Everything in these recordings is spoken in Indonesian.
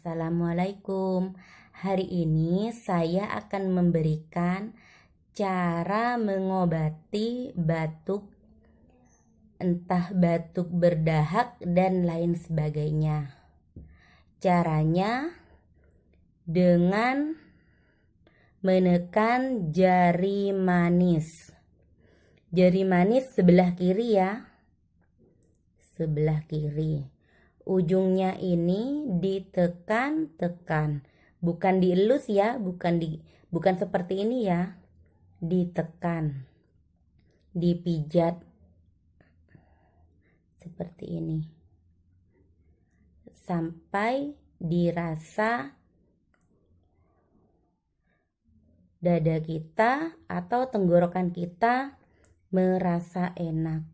Assalamualaikum. Hari ini saya akan memberikan cara mengobati batuk, entah batuk berdahak dan lain sebagainya. Caranya dengan menekan jari manis. Jari manis sebelah kiri ya. Sebelah kiri. Ujungnya ini ditekan-tekan, bukan dielus ya, bukan seperti ini ya. Ditekan, dipijat seperti ini sampai dirasa dada kita atau tenggorokan kita merasa enak.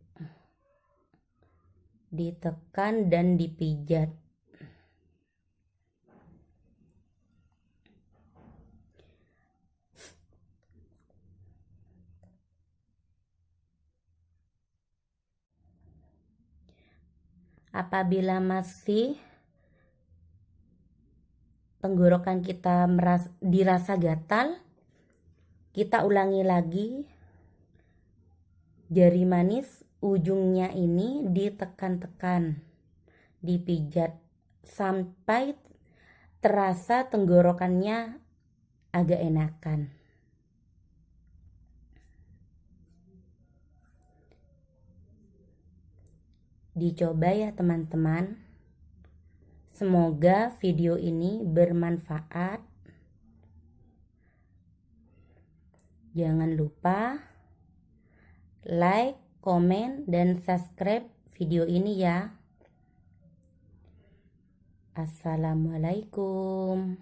Ditekan dan dipijat. Apabila masih tenggorokan kita dirasa gatal, kita ulangi lagi. Jari manis ujungnya ini ditekan-tekan, dipijat sampai terasa tenggorokannya agak enakan. Dicoba ya teman-teman. Semoga video ini bermanfaat. Jangan lupa like, komen, dan subscribe video ini ya. Assalamualaikum.